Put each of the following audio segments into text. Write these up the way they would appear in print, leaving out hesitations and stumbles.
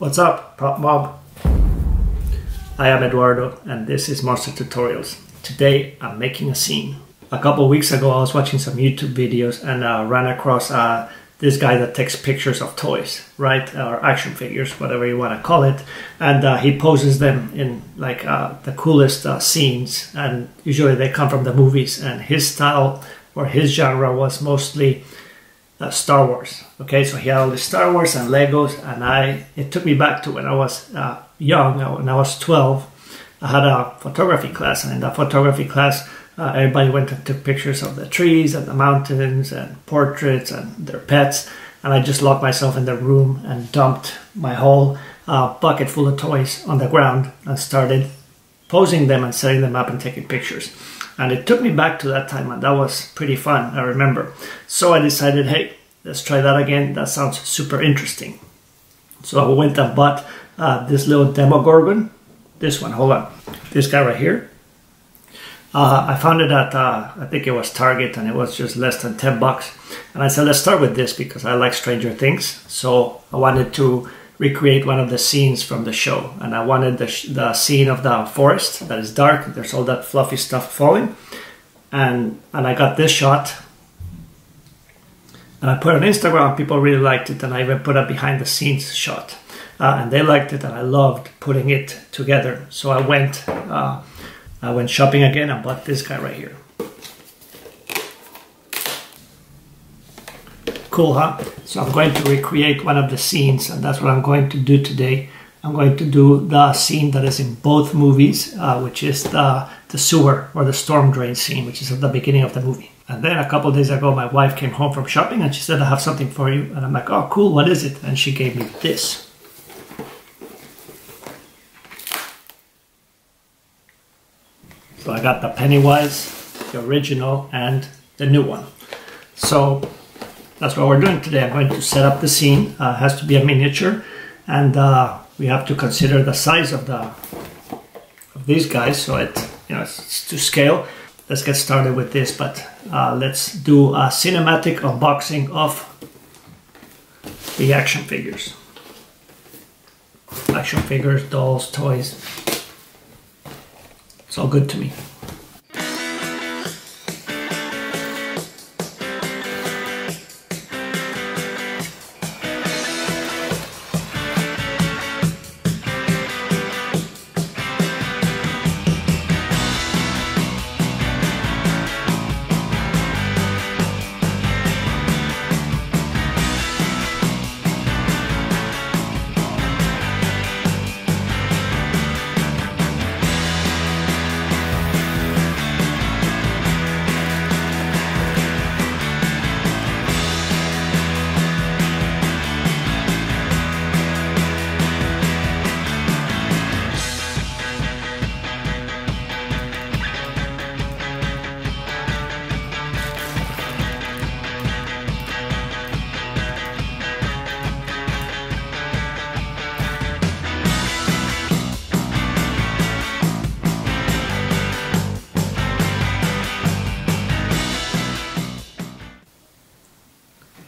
What's up, Prop Mob? I am Eduardo and this is Monster Tutorials. Today I'm making a scene. A couple weeks ago I was watching some YouTube videos and ran across this guy that takes pictures of toys, right? Or action figures, whatever you want to call it. And he poses them in like the coolest scenes, and usually they come from the movies, and his style or his genre was mostly Star Wars. Okay, so he had all the Star Wars and Legos, and it took me back to when I was young. When I was 12, I had a photography class, and in that photography class, everybody went and took pictures of the trees and the mountains and portraits and their pets, and I just locked myself in the room and dumped my whole bucket full of toys on the ground and started posing them and setting them up and taking pictures. And it took me back to that time, and that was pretty fun, I remember. So I decided, hey, let's try that again. That sounds super interesting. So I went and bought this little Demogorgon. This one, hold on. This guy right here. I found it at, I think it was Target, and it was just less than 10 bucks. And I said, let's start with this because I like Stranger Things. So I wanted to recreate one of the scenes from the show, and I wanted the scene of the forest that is dark. There's all that fluffy stuff falling, and I got this shot, and I put it on Instagram. People really liked it, and I even put a behind the scenes shot, and they liked it, and I loved putting it together. So I went shopping again and bought this guy right here. Cool, huh? So I'm going to recreate one of the scenes, and that's what I'm going to do today. I'm going to do the scene that is in both movies, which is the sewer or the storm drain scene, which is at the beginning of the movie. And then a couple days ago, my wife came home from shopping and she said, I have something for you. And I'm like, oh, cool, what is it? And she gave me this. So I got the Pennywise, the original, and the new one. So that's what we're doing today. I'm going to set up the scene. It has to be a miniature, and we have to consider the size of these guys, so it's to scale. Let's get started with this, but let's do a cinematic unboxing of the action figures. Action figures, dolls, toys. It's all good to me.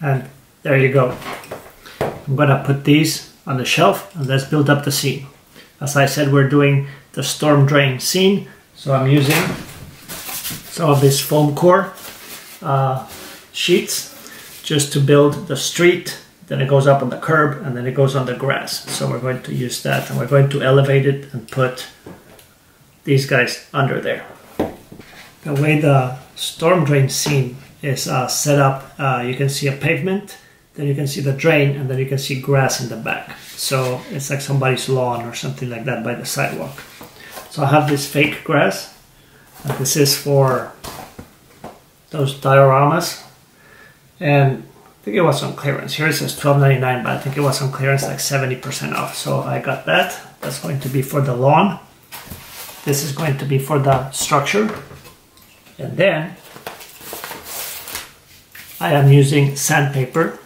And there you go. I'm gonna put these on the shelf and let's build up the scene. As I said, we're doing the storm drain scene, so I'm using some of this foam core sheets just to build the street. Then it goes up on the curb and then it goes on the grass. So we're going to use that, and we're going to elevate it and put these guys under there. The way the storm drain scene is set up, you can see a pavement, then you can see the drain, and then you can see grass in the back. So it's like somebody's lawn or something like that by the sidewalk. So I have this fake grass, and this is for those dioramas, and I think it was on clearance. Here it says $12.99, but I think it was on clearance like 70% off. So I got that. That's going to be for the lawn. This is going to be for the structure. And then I am using sandpaper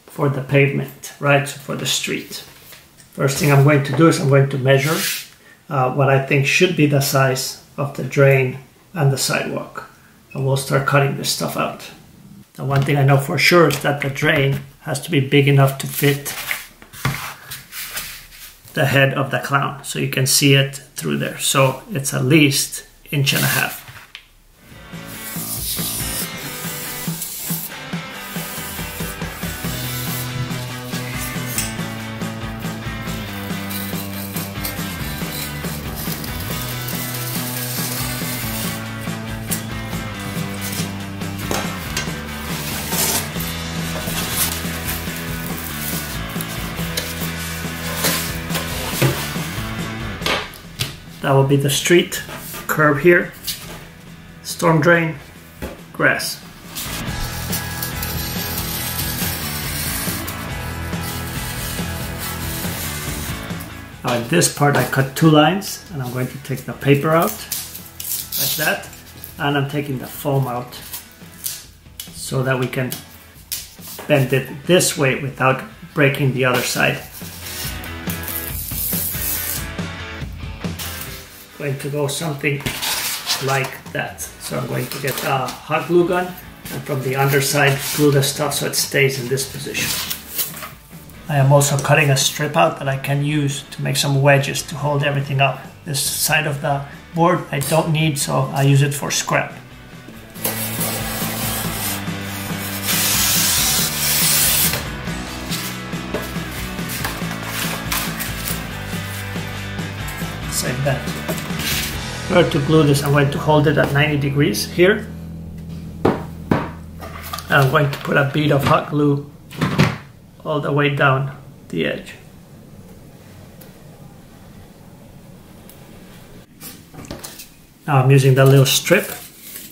for the pavement, right? So for the street. First thing I'm going to do is I'm going to measure what I think should be the size of the drain and the sidewalk. And we'll start cutting this stuff out. The one thing I know for sure is that the drain has to be big enough to fit the head of the clown, so you can see it through there. So it's at least 1.5 inches. That will be the street, curb here, storm drain, grass. Now in this part I cut 2 lines, and I'm going to take the paper out like that, and I'm taking the foam out so that we can bend it this way without breaking the other side. Going to go something like that. So I'm going to get a hot glue gun and from the underside glue the stuff so it stays in this position. I am also cutting a strip out that I can use to make some wedges to hold everything up. This side of the board I don't need, so I use it for scrap. Like that. In order to glue this, I'm going to hold it at 90 degrees here. And I'm going to put a bead of hot glue all the way down the edge. Now I'm using the little strip,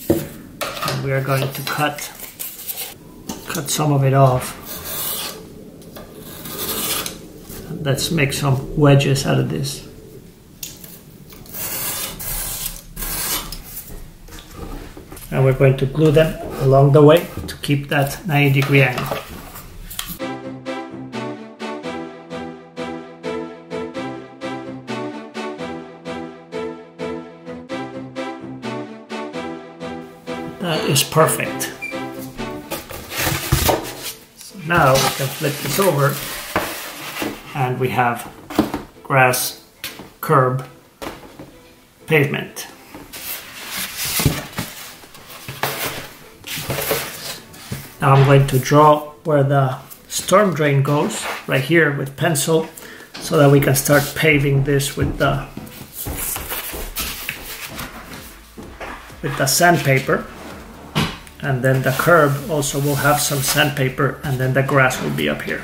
and we are going to cut some of it off. Let's make some wedges out of this. And we're going to glue them along the way to keep that 90-degree angle. That is perfect. So now we can flip this over and we have grass, curb, pavement. Now I'm going to draw where the storm drain goes, right here with pencil, so that we can start paving this with the sandpaper. And then the curb also will have some sandpaper, and then the grass will be up here.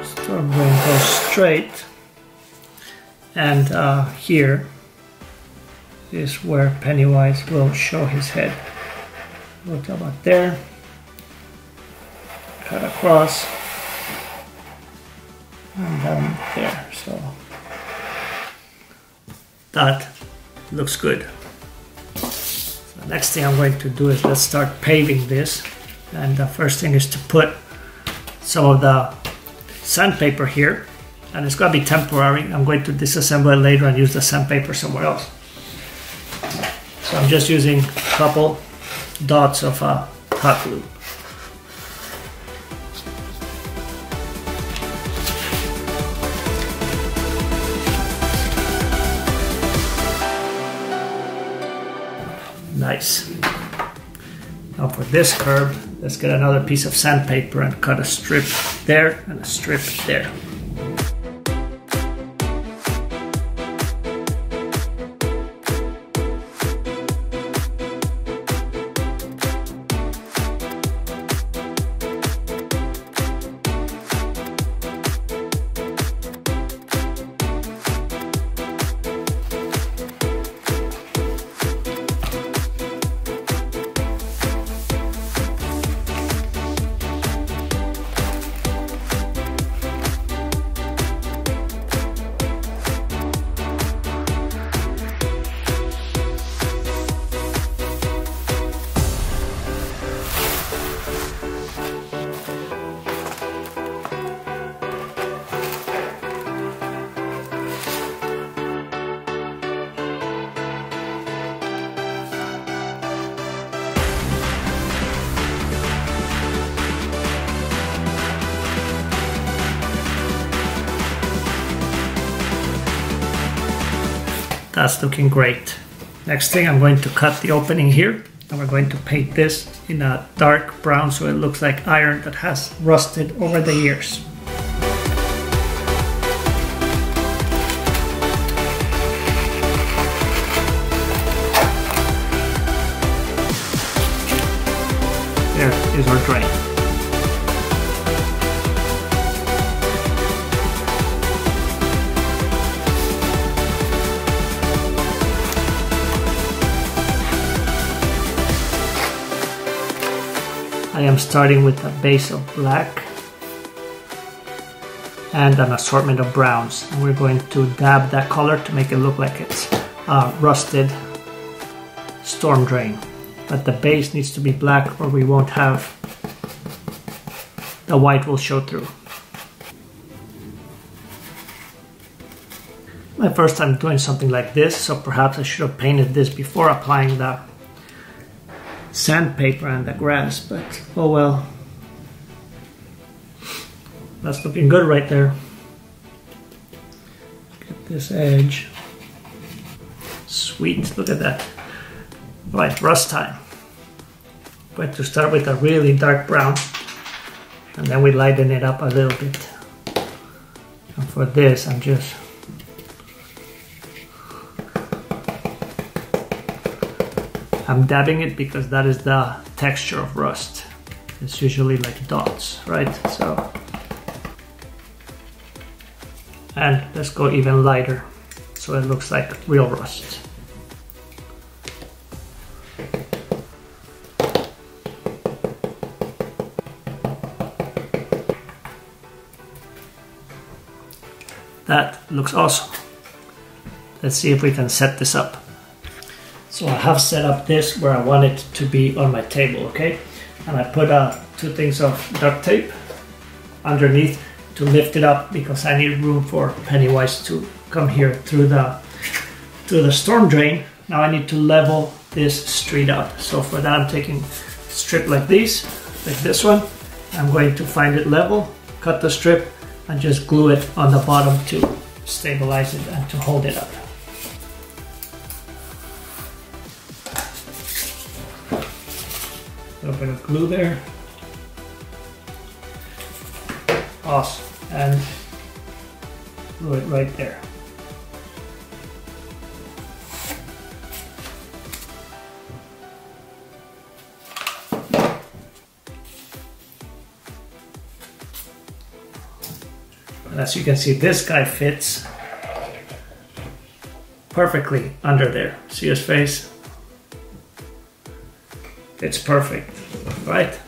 Storm drain goes straight, and here is where Pennywise will show his head. Look about there, cut across, and down there. So that looks good. So next thing I'm going to do is let's start paving this, and the first thing is to put some of the sandpaper here, and it's going to be temporary. I'm going to disassemble it later and use the sandpaper somewhere else. So I'm just using a couple dots of hot glue. Nice. Now for this curve, let's get another piece of sandpaper and cut a strip there and a strip there. That's looking great. Next thing, I'm going to cut the opening here, and we're going to paint this in a dark brown so it looks like iron that has rusted over the years. There is our drain. I am starting with a base of black and an assortment of browns, and we're going to dab that color to make it look like it's rusted storm drain. But the base needs to be black or we won't have, the white will show through. My first time doing something like this, so perhaps I should have painted this before applying the sandpaper and the grass, but oh well. That's looking good right there. Get this edge. Sweet, look at that. Right, rust time. I'm going to start with a really dark brown and then we lighten it up a little bit. And for this, I'm dabbing it because that is the texture of rust. It's usually like dots, right? So, and let's go even lighter so it looks like real rust. That looks awesome. Let's see if we can set this up. So I have set up this where I want it to be on my table, okay? And I put 2 things of duct tape underneath to lift it up because I need room for Pennywise to come here through the storm drain. Now I need to level this street up. So for that I'm taking a strip like this one. I'm going to find it level, cut the strip, and just glue it on the bottom to stabilize it and to hold it up. A little bit of glue there. Awesome. And glue it right there. And as you can see, this guy fits perfectly under there. See his face? It's perfect, right?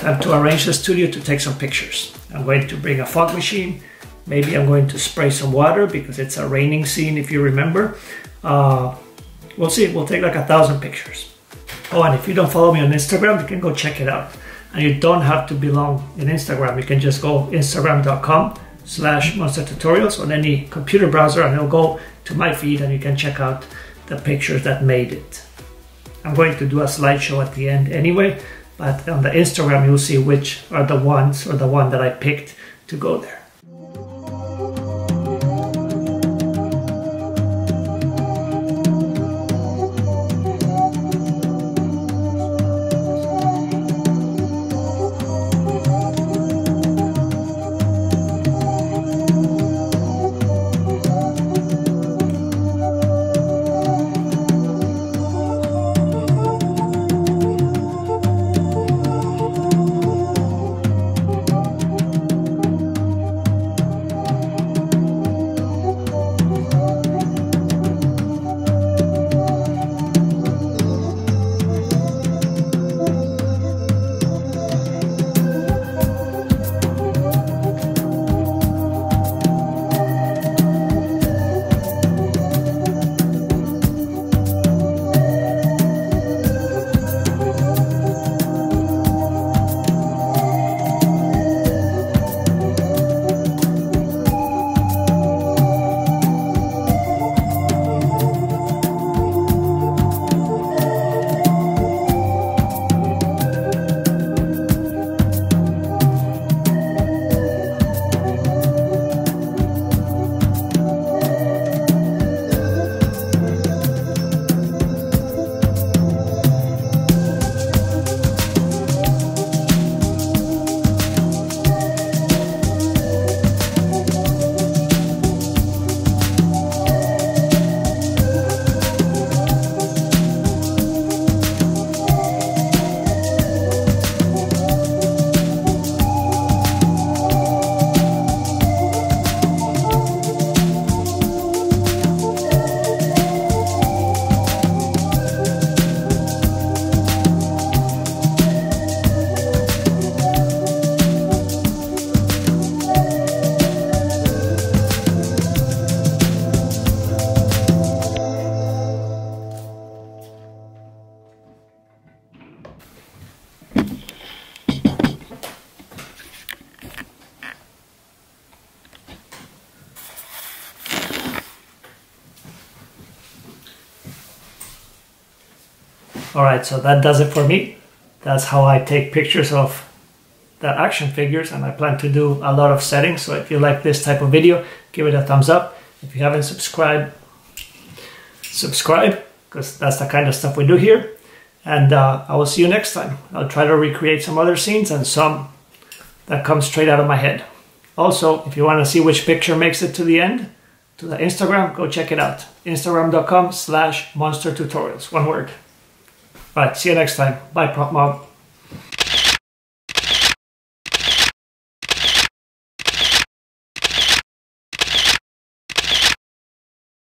Time to arrange the studio to take some pictures. I'm going to bring a fog machine. Maybe I'm going to spray some water because it's a raining scene, if you remember. We'll see, we'll take like 1,000 pictures. Oh, and if you don't follow me on Instagram, you can go check it out. And you don't have to belong in Instagram. You can just go instagram.com/monstertutorials on any computer browser and it'll go to my feed and you can check out the pictures that made it. I'm going to do a slideshow at the end anyway, but on the Instagram you'll see which are the ones or the one that I picked to go there. Alright, so that does it for me. That's how I take pictures of the action figures, and I plan to do a lot of settings. So if you like this type of video, give it a thumbs up. If you haven't subscribed, subscribe, because that's the kind of stuff we do here. And I will see you next time. I'll try to recreate some other scenes and some that come straight out of my head. Also, if you want to see which picture makes it to the end, to the Instagram, go check it out. Instagram.com/monstertutorials, one word. Alright, see you next time. Bye, Prop Mob.